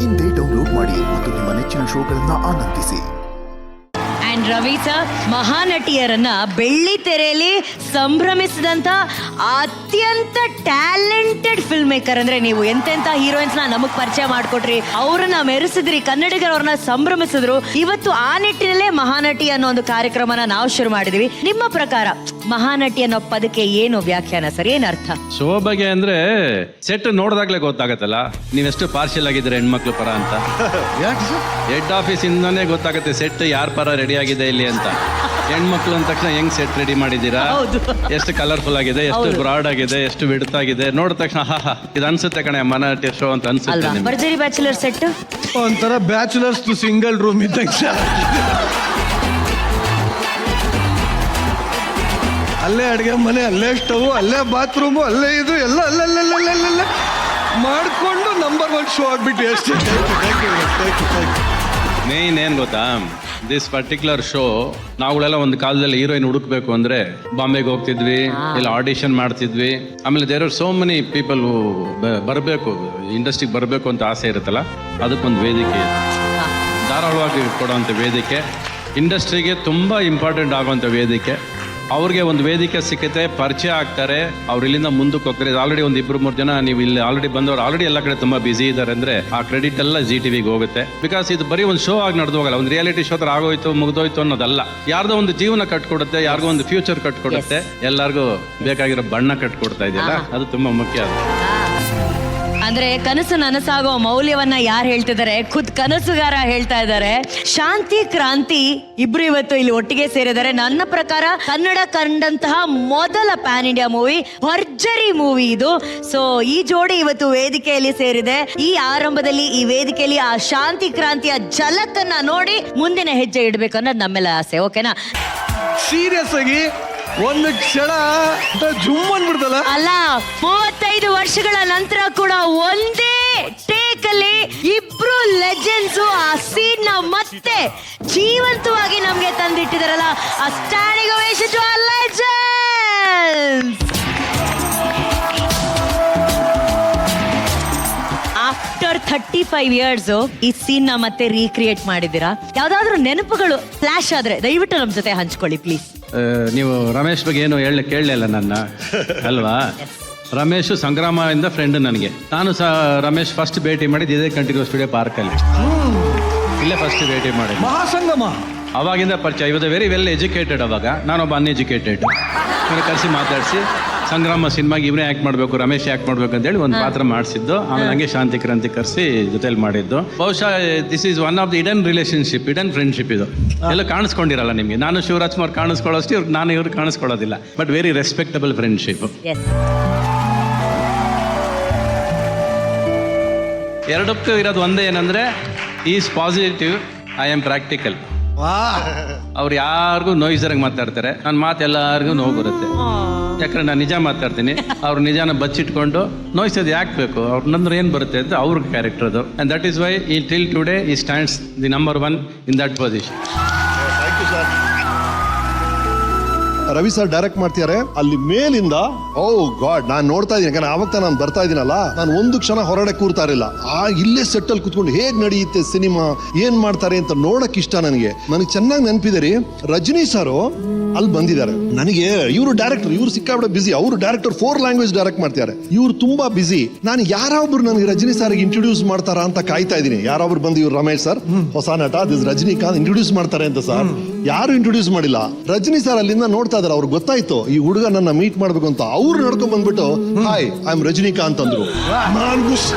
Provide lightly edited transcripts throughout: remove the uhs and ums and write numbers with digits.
ಇಂದೇ ಡೌನ್ಲೋಡ್ ಮಾಡಿ ಮತ್ತು ನಿಮ್ಮ ನೆಚ್ಚಿನ ಶೋಗಳನ್ನ ಆನಂದಿಸಿ. ಅಂಡ್ ರವಿ ಸರ್ ಮಹಾನಟಿಯರನ್ನ ಬೆಳ್ಳಿ ತೆರೆಯಲ್ಲಿ ಸಂಭ್ರಮಿಸಿದಂತ ಅತ್ಯಂತ ಟ್ಯಾಲೆಂಟೆಡ್ ಫಿಲ್ಮ್ ಮೇಕರ್ ಅಂದ್ರೆ ನೀವು ಎಂತೆಂತ ಹೀರೋಯಿನ್ಸ್ ನಮಗ್ ಪರಿಚಯ ಮಾಡ್ಕೊಟ್ರಿ, ಅವ್ರನ್ನ ಮೆರೆಸಿದ್ರಿ, ಕನ್ನಡಿಗರು ಅವ್ರನ್ನ ಸಂಭ್ರಮಿಸಿದ್ರು. ಇವತ್ತು ಆ ನಿಟ್ಟಿನಲ್ಲೇ ಮಹಾನಟಿ ಅನ್ನೋ ಒಂದು ಕಾರ್ಯಕ್ರಮನ ನಾವು ಶುರು ಮಾಡಿದೀವಿ. ನಿಮ್ಮ ಪ್ರಕಾರ ಮಹಾನಟಿ ಅನ್ನೋ ಪದಕ್ಕೆ ಏನು ವ್ಯಾಖ್ಯಾನ ಸರ್, ಏನ್ ಅರ್ಥ? ಶೋಭಗೆ ಅಂದ್ರೆ ಸೆಟ್ ನೋಡಿದಾಗ್ಲೇ ಗೊತ್ತಾಗತ್ತಲ್ಲ ನೀವೆಷ್ಟು ಪಾರ್ಷಿಯಲ್ ಆಗಿದ್ರೆ ಹೆಣ್ಮಕ್ಳು ಪರ ಅಂತ. ಹೆಡ್ ಆಫೀಸ್ ಇಂದಾನೇ ಗೊತ್ತಾಗುತ್ತೆ ಸೆಟ್ ಯಾರ ಪರ ರೆಡಿ ಆಗಿದೆ ಇಲ್ಲಿ ಅಂತ. ಹೆಣ್ಮಕ್ಳು ಅಂದ ತಕ್ಷಣ ಹೆಂಗ್ ಸೆಟ್ ರೆಡಿ ಮಾಡಿದೀರಾ, ಎಷ್ಟು ಕಲರ್ಫುಲ್ ಆಗಿದೆ, ಎಷ್ಟು ಬ್ರಾಡ್ ಆಗಿದೆ, ಎಷ್ಟು ವಿಡ್ತ್ ಆಗಿದೆ, ನೋಡಿದ ತಕ್ಷಣ ಹಾ ಇದು ಅನ್ಸುತ್ತೆ ಕಣೆ ಮಹಾನಟಿ ಶೋ ಅಂತ ಅನ್ಸುತ್ತೆ. ಭರ್ಜರಿ ಬ್ಯಾಚುಲರ್ ಸೆಟ್ ಒಂಥರ ಬ್ಯಾಚುಲರ್ಸ್ ಸಿಂಗಲ್ ರೂಮ್ ಇದ್ದಂಗೆ. ಅಲ್ಲೇ ಅಡುಗೆ ಮನೆ, ಅಲ್ಲೇ ಸ್ಟವ್, ಅಲ್ಲೇ ಬಾತ್ರೂಮು, ಅಲ್ಲೇ ಇದು ಎಲ್ಲ ಅಲ್ಲೇ ಮಾಡಿಕೊಂಡು ನಂಬರ್ 1 ಶೋ ಆಗ್ಬಿಟ್ಟು ಎಷ್ಟು. ಮೇನ್ ಏನ್ ಗೊತ್ತಾ, ದಿಸ್ ಪರ್ಟಿಕ್ಯುಲರ್ ಶೋ ನಾವುಗಳೆಲ್ಲ ಒಂದು ಕಾಲದಲ್ಲಿ ಹೀರೋಯಿನ್ ಹುಡುಕ್ಬೇಕು ಅಂದ್ರೆ ಬಾಂಬೆಗೆ ಹೋಗ್ತಿದ್ವಿ, ಇಲ್ಲ ಆಡಿಷನ್ ಮಾಡ್ತಿದ್ವಿ. ಆಮೇಲೆ there are so many people ಬರಬೇಕು, ಇಂಡಸ್ಟ್ರಿಗೆ ಬರಬೇಕು ಅಂತ ಆಸೆ ಇರುತ್ತಲ್ಲ, ಅದಕ್ಕೊಂದು ವೇದಿಕೆ ಧಾರಾಳವಾಗಿ ಕೊಡೋವಂಥ ವೇದಿಕೆ, ಇಂಡಸ್ಟ್ರಿಗೆ ತುಂಬ ಇಂಪಾರ್ಟೆಂಟ್ ಆಗುವಂಥ ವೇದಿಕೆ. ಅವ್ರಿಗೆ ಒಂದು ವೇದಿಕೆ ಸಿಕ್ಕತ್ತೆ, ಪರಿಚಯ ಆಗ್ತಾರೆ, ಅವ್ರು ಇಲ್ಲಿಂದ ಮುಂದಕ್ಕೆ ಹೋಗ್ತಾರೆ. ಆಲ್ರೆಡಿ ಒಂದು 2-3 ಜನ ನೀವು ಇಲ್ಲಿ ಆಲ್ರೆಡಿ ಬಂದವರು ಆಲ್ರೆಡಿ ಎಲ್ಲ ಕಡೆ ತುಂಬಾ ಬಿಸಿ ಇದ್ದಾರೆ ಅಂದ್ರೆ ಆ ಕ್ರೆಡಿಟ್ ಎಲ್ಲ ZTVಗೆ ಹೋಗುತ್ತೆ. ಬಿಕಾಸ್ ಇದು ಬರೀ ಒಂದು ಶೋ ಆಗಿ ನಡೆದು ಹೋಗಲ್ಲ, ಒಂದು ರಿಯಾಲಿಟಿ ಶೋ ತರ ಆಗೋಯ್ತು ಮುಗಿದೋಯ್ತು ಅನ್ನೋದಲ್ಲ. ಯಾರ್ದೋ ಒಂದು ಜೀವನ ಕಟ್ಕೊಡುತ್ತೆ, ಯಾರಿಗೋ ಒಂದು ಫ್ಯೂಚರ್ ಕಟ್ಕೊಡುತ್ತೆ, ಎಲ್ಲರಿಗೂ ಬೇಕಾಗಿರೋ ಬಣ್ಣ ಕಟ್ಕೊಡ್ತಾ ಇದೆಯಲ್ಲ, ಅದು ತುಂಬಾ ಮುಖ್ಯ. ಅಂದ್ರೆ ಕನಸು ನನಸಾಗೋ ಮೌಲ್ಯವನ್ನ ಯಾರು ಹೇಳ್ತಿದ್ದಾರೆ, ಖುದ್ ಕನಸುಗಾರ ಹೇಳ್ತಾ ಇದ್ದಾರೆ. ಶಾಂತಿ ಕ್ರಾಂತಿ ಇಬ್ರು ಇವತ್ತು ಇಲ್ಲಿ ಒಟ್ಟಿಗೆ ಸೇರಿದ್ದಾರೆ. ನನ್ನ ಪ್ರಕಾರ ಕನ್ನಡ ಕಂಡಂತಹ ಮೊದಲ ಪ್ಯಾನ್ ಇಂಡಿಯಾ ಮೂವಿ, ಭರ್ಜರಿ ಮೂವಿ ಇದು. ಸೊ ಈ ಜೋಡಿ ಇವತ್ತು ವೇದಿಕೆಯಲ್ಲಿ ಸೇರಿದೆ. ಈ ಆರಂಭದಲ್ಲಿ ಈ ವೇದಿಕೆಯಲ್ಲಿ ಆ ಶಾಂತಿ ಕ್ರಾಂತಿಯ ಝಲಕನ್ನ ನೋಡಿ ಮುಂದಿನ ಹೆಜ್ಜೆ ಇಡ್ಬೇಕು ಅನ್ನೋದು ನಮ್ಮೆಲ್ಲ ಆಸೆ. ಓಕೆನಾ? ಸೀರಿಯಸ್ ಆಗಿ ಒಂದು ಕ್ಷಣ ಜುಮ್ ಅಂದ್ಬಿಡ್ತಲ್ಲ. ಅಲ್ಲ, 35 ವರ್ಷಗಳ ನಂತರ ಕೂಡ ಒಂದೇ ಟೇಕ್ ಅಲ್ಲಿ ಇಬ್ರು ಲೆಜೆಂಡ್ಸ್ ಆ ಸೀನ್ ನ ಮತ್ತೆ ಜೀವಂತವಾಗಿ ನಮ್ಗೆ ತಂದಿಟ್ಟಿದಾರಲ್ಲ. ಆ ಸ್ಟ್ಯಾಂಡಿಂಗ್ ಓವೇಷನ್ ಟು ಆ ಲೆಜೆಂಡ್ಸ್. ಆಫ್ಟರ್ 35 ಇಯರ್ಸ್ ಈ ಸೀನ್ ನ ಮತ್ತೆ ರೀಕ್ರಿಯೇಟ್ ಮಾಡಿದ್ದೀರಾ. ಯಾವ್ದಾದ್ರು ನೆನಪುಗಳು ಫ್ಲಾಶ್ ಆದ್ರೆ ದಯವಿಟ್ಟು ನಮ್ ಜೊತೆ ಹಂಚ್ಕೊಳ್ಳಿ ಪ್ಲೀಸ್. ನೀವು ರಮೇಶ್ ಬಗ್ಗೆ ಏನು ಕೇಳಲಿಲ್ಲ ನನ್ನ ಅಲ್ವಾ? ರಮೇಶ್ ಸಂಗ್ರಾಮದಿಂದ ಫ್ರೆಂಡ್ ನನಗೆ. ನಾನು ಸಹ ರಮೇಶ್ ಫಸ್ಟ್ ಭೇಟಿ ಮಾಡಿದ್ದು ಇದೇ ಕಂಠೀರವ ಸ್ಟುಡಿಯೋ ಪಾರ್ಕಲ್ಲಿ, ಇಲ್ಲೇ ಫಸ್ಟ್ ಭೇಟಿ ಮಾಡಿ ಮಹಾಸಂಗಮ. ಅವಾಗಿಂದ ಪರಿಚಯ. ಇವತ್ತು ವೆರಿ ವೆಲ್ ಎಜುಕೇಟೆಡ್. ಅವಾಗ ನಾನೊಬ್ಬ ಅನ್ಎಜುಕೇಟೆಡ್. ಕರೆಸಿ ಮಾತಾಡಿಸಿ ಸಂಗ್ರಾಮ ಸಿನಿಮಾಗೆ ಇವನೇ ಆ್ಯಕ್ಟ್ ಮಾಡಬೇಕು, ರಮೇಶ್ ಆ್ಯಕ್ಟ್ ಮಾಡ್ಬೇಕು ಅಂತೇಳಿ ಒಂದು ಪಾತ್ರ ಮಾಡಿಸಿದ್ದು. ಆಮೇಲೆ ಹಂಗೆ ಶಾಂತಿ ಕ್ರಾಂತಿ ಕರೆಸಿ ಜೊತೆಲಿ ಮಾಡಿದ್ದು. ಬಹುಶಃ this is one of the hidden relationship, hidden friendship. ಇದು ಎಲ್ಲ ಕಾಣಿಸ್ಕೊಂಡಿರಲ್ಲ ನಿಮಗೆ. ನಾನು ಶಿವರಾಜ್ಕುಮಾರ್ ಕಾಣಿಸ್ಕೊಳ್ಳೋಷ್ಟು ಇವ್ರು ಕಾಣಿಸ್ಕೊಳ್ಳೋದಿಲ್ಲ. But very respectable friendship. ಎರಡಕ್ಕೂ ಇರೋದು ಒಂದೇ ಏನಂದ್ರೆ, is positive, I am practical. ಅವ್ರು ಯಾರಿಗೂ ನೋಯಿಸರಂಗೆ ಮಾತಾಡ್ತಾರೆ, ನನ್ನ ಮಾತು ಎಲ್ಲರಿಗೂ ನೋವು ಬರುತ್ತೆ. ಯಾಕಂದ್ರೆ ನಾನು ನಿಜ ಮಾತಾಡ್ತೀನಿ, ಅವ್ರ ನಿಜಾನ ಬಚ್ಚಿಟ್ಕೊಂಡು ನೋಯಿಸೋದು ಯಾಕೆ ಬೇಕು, ಅವ್ರ ನಂದ್ರೆ ಏನು ಬರುತ್ತೆ ಅಂತ ಅವ್ರ ಕ್ಯಾರೆಕ್ಟರ್ ಅದು. ಅಂಡ್ ದಟ್ ಈಸ್ ವೈ ಈ ಟಿಲ್ ಟುಡೇ ಈ stands the number 1 in that position. Ravi sir direct ಮಾಡ್ತಿದ್ದಾರೆ. ಅಲ್ಲಿ ಮೇಲಿಂದ ಓ ಗಾಡ್ ನಾನು ನೋಡ್ತಾ ಇದ್ದೀನಿ, ಯಾಕಂದ್ರೆ ಆವಾಗ ನಾನು ಬರ್ತಾ ಇದೀನಲ್ಲ, ನಾನು ಒಂದು ಕ್ಷಣ ಹೊರಗಡೆ ಕೂರ್ತಾ ಇರಲಿಲ್ಲ. ಇಲ್ಲೇ ಸೆಟ್ ಅಲ್ಲಿ ಕುತ್ಕೊಂಡು ಹೇಗ್ ನಡೆಯುತ್ತೆ ಸಿನಿಮಾ, ಏನ್ ಮಾಡ್ತಾರೆ ಅಂತ ನೋಡಕ್ ಇಷ್ಟ ನನಗೆ ಚೆನ್ನಾಗಿ ನೆನಪಿದೆ ರೀ. ರಜನಿ ಸರ್ ಅಲ್ಲಿ ಬಂದಿದ್ದಾರೆ. ನನಗೆ ಇವರು ಡೈರೆಕ್ಟರ್, ಇವ್ರು ಸಿಕ್ಕಾಬಿಡ ಬಿಸಿ. ಅವರು ಡೈರೆಕ್ಟರ್ 4 ಲ್ಯಾಂಗ್ವೇಜ್ ಡೈರೆಕ್ಟ್ ಮಾಡ್ತಿದ್ದಾರೆ. ಇವ್ರು ತುಂಬಾ ಬಿಸಿ. ನಾನು ಯಾರೊಬ್ರು ನನಗೆ ರಜನಿ ಸರ್ ಇಂಟ್ರೊಡ್ಯೂಸ್ ಮಾಡ್ತಾರಾ ಅಂತ ಕಾಯ್ತಾ ಇದ್ದೀನಿ. ಯಾರೊಬ್ರು ಬಂದು ಇವ್ರು ರಮೇಶ್ ಸರ್ ಹೊಸ ನಟ, ದಿಸ್ ರಜನಿಕಾಂತ್ ಇಂಟ್ರೊಡ್ಯೂಸ್ ಮಾಡ್ತಾರೆ ಅಂತ. ಸರ್ ಯಾರು ಇಂಟ್ರೊಡ್ಯೂಸ್ ಮಾಡಿಲ್ಲ. ರಜನಿ ಸರ್ ಅಲ್ಲಿಂದ ನೋಡ್ತಾ ಇದಾರೆ. ಅವ್ರಿಗೆ ಗೊತ್ತಾಯ್ತು ಈ ಹುಡುಗ ನನ್ನ ಮೀಟ್ ಮಾಡ್ಬೇಕು ಅಂತ. ಅವ್ರು ನಡ್ಕೊಂಡ್ ಬಂದ್ಬಿಟ್ಟು ಹಾಯ್ ಐ ಆಮ್ ರಜನಿಕಾಂತ್ ಅಂದ್ರು.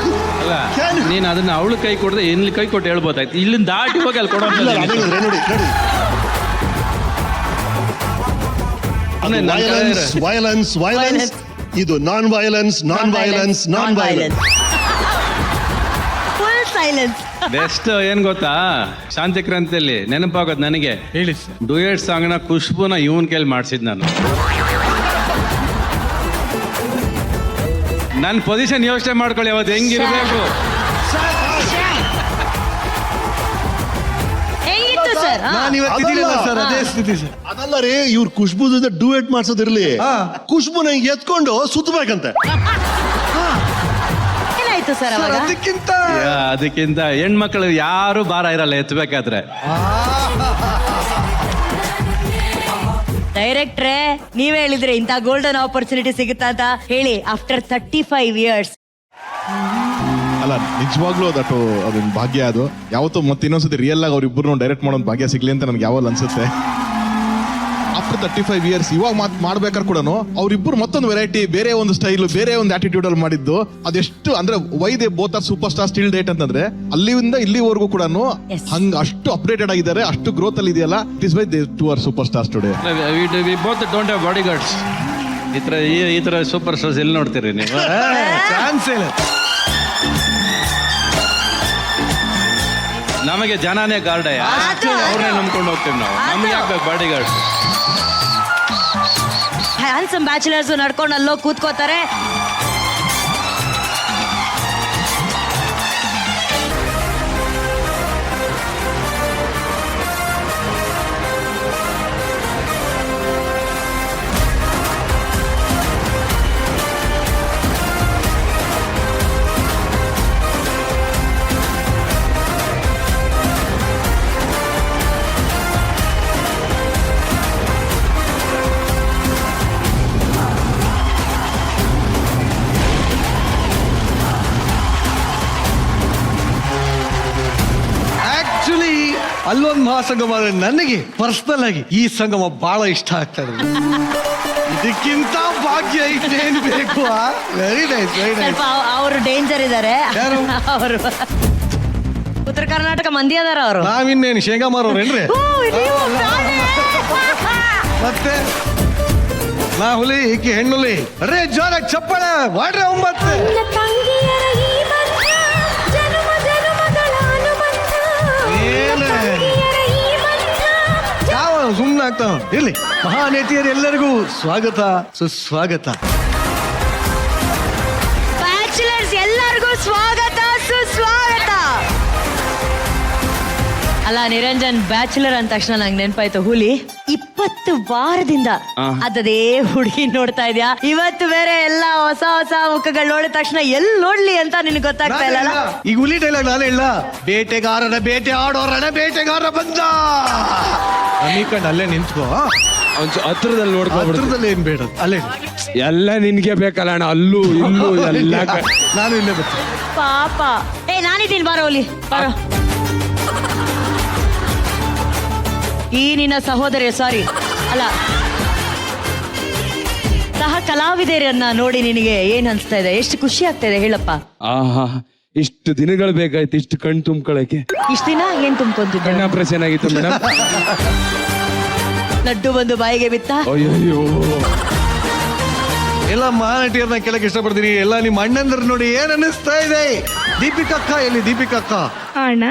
ನೀನ್ ಅದನ್ನ ಅವಳು ಕೈ ಕೊಡದೆ ಇಲ್ಲಿ ಕೈ ಕೊಟ್ಟು ಹೇಳ್ಬೋದಾಯ್ತು. ಇಲ್ಲಿಂದ ದಾಟಿ ಹೋಗಿ ಅಲ್ಲಿ ಕೊಡೋ. ವೈಲೆನ್ಸ್ ವೈಲೆನ್ಸ್, ಇದು non violence, non violence, non violence. Full silence. Best ಏನ್ ಗೊತ್ತಾ, ಶಾಂತಿ ಕ್ರಾಂತಿಯಲ್ಲಿ ನೆನಪಾಗೋದು ನನಗೆ, ಹೇಳಿ ಡುಯೆಟ್ ಸಾಂಗ್ನ ಖುಷ್ಬುನ ಇವನ್ ಕೈಲಿ ಮಾಡಿಸಿದ್ ನಾನು. ನನ್ನ ಪೊಸಿಷನ್ ಯೋಚನೆ ಮಾಡ್ಕೊಳ್ಳಿ, ಅವತ್ತು ಹೆಂಗಿರ್ಬೇಕು. ಹೆಂಗಿತ್ತು ಸರ್? ನಾನು ಇವತ್ತಿದ್ದೀನಲ್ಲ ಸರ್, ಅದೇ ಸ್ಥಿತಿ ಸರ್. ಅದಲ್ಲ ರೀ, ಇವ್ರು ಖುಷ್ಬು ಜೊತೆ ಡುಯೆಟ್ ಮಾಡ್ಸೋದಿರ್ಲಿ, ಖುಷ್ಬುನ ಎತ್ಕೊಂಡು ಸುತ್ತಬೇಕಂತೆ. ಏನಾಯ್ತು ಸರ್ ಸರ್, ಅವಾಗ? ಅದಕ್ಕಿಂತ ಹೆಣ್ಮಕ್ಳು ಯಾರು ಭಾರ ಇರಲ್ಲ ಎತ್ತಬೇಕಾದ್ರೆ. ಡೈರೆಕ್ಟ್ರೇ ನೀವೇ ಹೇಳಿದ್ರೆ ಇಂಥ ಗೋಲ್ಡನ್ ಆಪರ್ಚುನಿಟಿ ಸಿಗುತ್ತಾ ಅಂತ ಹೇಳಿ. ಆಫ್ಟರ್ 35 years ಅಲ್ಲ ನಿಜವಾಗ್ಲೂ ಅದೊಂದು ಭಾಗ್ಯ. ಅದು ಯಾವತ್ತೂ ಮತ್ತೆ ಇನ್ನೊಂದ್ಸತಿ ರಿಯಲ್ ಆಗಿ ಅವ್ರಿಬ್ರು ಡೈರೆಕ್ಟ್ ಮಾಡೋ ಭಾಗ್ಯ ಸಿಗ್ಲಿ ಅಂತ ನನಗೆ ಯಾವಾಗ ಅನ್ಸುತ್ತೆ. ಆಫ್ಟರ್ 35 years ಇವಾಗ ಮಾಡ್ಬೇಕಾದ್ರೆ ಕೂಡ ಅವ್ರಿಬ್ರು ಮತ್ತೊಂದು ವೆರೈಟಿ, ಬೇರೆ ಒಂದು ಸ್ಟೈಲ್, ಬೇರೆ ಒಂದು ಆಟಿಟ್ಯೂಡ್ ಅಲ್ಲಿ ಮಾಡಿದ್ದು ಅದೆಷ್ಟು ಅಂದ್ರೆ why they both are super star still date ಅಂತಂದ್ರೆ ಅಲ್ಲಿಂದ ಇಲ್ಲಿವರೆಗೂ ಕೂಡ ಹಂಗ ಅಷ್ಟು ಅಪ್ಡೇಟೆಡ್ ಆಗಿದ್ದಾರೆ, ಅಷ್ಟು ಗ್ರೋತ್ ಅಲ್ಲಿ ಇದೆಯಲ್ಲ. It is why they too are super stars today. We both don't have body guards. ಈ ತರ ಸೂಪರ್ ಸ್ಟಾರ್ಸ್ ಎಲ್ಲಿ ನೋಡ್ತೀರಿ ನೀವು? ಚಾನ್ಸ್ ಇಲ್ಲ. ನಮಗೆ ಜನನೇ ಗಾರ್ಡ್, ಅವ್ರನ್ನೇ ನಂಬ್ಕೊಂಡು ಹೋಗ್ತೀವಿ ನಾವು. ನಮ್ಗೆ ಯಾಕೆ ಬಾಡಿ ಗಾರ್ಡ್? ಹ್ಯಾನ್ಸಮ್ ಬ್ಯಾಚುಲರ್ಸ್ ನಡ್ಕೊಂಡು ಅಲ್ಲೋ ಕೂತ್ಕೋತಾರೆ. ಆಕ್ಚುಲಿ ಅಲ್ಲೊಂದು ಮಹಾಸಂಗಮ ಆದ್ರೆ ನನಗೆ ಪರ್ಸನಲ್ ಆಗಿ ಈ ಸಂಗಮ ಬಹಳ ಇಷ್ಟ ಆಗ್ತಾ ಇದೆ. ಇದಕ್ಕಿಂತ ಭಾಗ್ಯ ಇನ್ನೇನು ಬೇಕು? Very nice, very nice. ಸ್ವಲ್ಪ ಅವರು ಡೇಂಜರ್ ಇದ್ದಾರೆ. ಯಾರು? ಅವರು ಉತ್ತರ ಕರ್ನಾಟಕ ಮಂದಿ ಅದಾರ ಅವರು. ನಾವಿನ್ನೇನು ಶೇಂಗಾ ಮಾರೋರೇನ್ರಿ? ಮತ್ತೆ ನಾ ಹುಲಿ ಈಕಿ ಹೆಣ್ಣುಲಿ. ಅರೇ ಜೋರಾಗಿ ಚಪ್ಪಾಳೆ ಮಾಡ್ರೆ 9. ಯಾವ ಸುಮ್ಮನೆ ಆಗ್ತಾವ ಇರ್ಲಿ. ಮಹಾನೇತಿಯರೆಲ್ಲರಿಗೂ ಸ್ವಾಗತ, ಸುಸ್ವಾಗತ. ಬ್ಯಾಚುಲರ್ಸ್ ಎಲ್ಲರಿಗೂ ಸ್ವಾಗತ, ಸುಸ್ವಾಗತ. ಅಲ್ಲ ನಿರಂಜನ್, ಬ್ಯಾಚುಲರ್ ಅಂದ ತಕ್ಷಣ ನಂಗೆ ನೆನಪಾಯ್ತು ಹುಲಿ. 20 ವಾರದಿಂದ ಅದೇ ಹುಡುಗಿ ನೋಡ್ತಾ ಇದ್ಯಾ. ಇವತ್ತು ಬೇರೆ ಎಲ್ಲ ಹೊಸ ಹೊಸ ಮುಖಗಳು ನೋಡಿದ ತಕ್ಷಣ ಎಲ್ಲಿ ನೋಡ್ಲಿ ಅಂತ ನಿನ್ಗೆ ಗೊತ್ತಾಗ್ತಾ ಇಲ್ಲ. ಈಗ ಹುಲಿ ಡೈಲಾಗ್ ನಾನೇ ಇಲ್ಲ. ಬೇಟೆಗಾರನ ಬೇಟೆ ಆಡೋರಣ ಬೇಟೆಗಾರ ಬಂದ. ಅನ್ಕೊಂಡು ಅಲ್ಲೇ ನಿಂತ್ಕೋ. ಹತ್ರದಲ್ಲಿ ನೋಡ್ಕೊಂಡು ಹತ್ರದಲ್ಲಿ ಏನ್ ಬೇಡ, ಅಲ್ಲೇ ಎಲ್ಲ ನಿನ್ಗೆ ಬೇಕಲ್ಲ ಅಣ್ಣ, ಅಲ್ಲೂ ಇಲ್ಲೂ ಎಲ್ಲ ನಾನು ಇಲ್ಲೇ ಬರ್ತೀನಿ. ಪಾಪ. ನಾನಿದ್ದೀನಿ, ಬಾರೋ ಹುಲಿ ಬಾರೋ. ಈ ನಿನ್ನ ಸಹೋದರಿ, ಸಾರಿ ಅಲ್ಲ ಸಹ ಕಲಾವಿದರನ್ನ ನೋಡಿ ನಿನಗೆ ಏನ್ ಅನ್ಸ್ತಾ ಇದೆ? ಎಷ್ಟು ಖುಷಿ ಆಗ್ತಾ ಇದೆ ಹೇಳಪ್ಪ. ಆಹಾ, ಇಷ್ಟು ದಿನಗಳು ಬೇಕಾಯ್ತು ಇಷ್ಟು ಕಣ್ ತುಂಬ್ಕೊಳಕ್ಕೆ. ಇಷ್ಟ ದಿನ ಏನ್ ತುಂಬ್ಕೊಂತಿದ್ದೆ? ಕಣ್ಣು ಆಪರೇಷನ್ ಆಗಿತ್ತು ಮೇಡಮ್. ಲಡ್ಡು ಬಂದು ಬಾಯಿಗೆ ಬಿತ್ತ. ಅಯ್ಯೋ, ಎಲ್ಲ ಮಹಾನಟಿಯರನ್ನ ಕೇಳಕ್ ಇಷ್ಟಪಡ್ತೀನಿ. ಎಲ್ಲ ನಿಮ್ಮ ಅಣ್ಣಂದ್ರ ನೋಡಿ ಏನ್ ಅನ್ನಿಸ್ತಾ ಇದೆ? ದೀಪಿಕಕ್ಕ ಎಲ್ಲಿ? ದೀಪಿಕಕ್ಕ ಅಣ್ಣ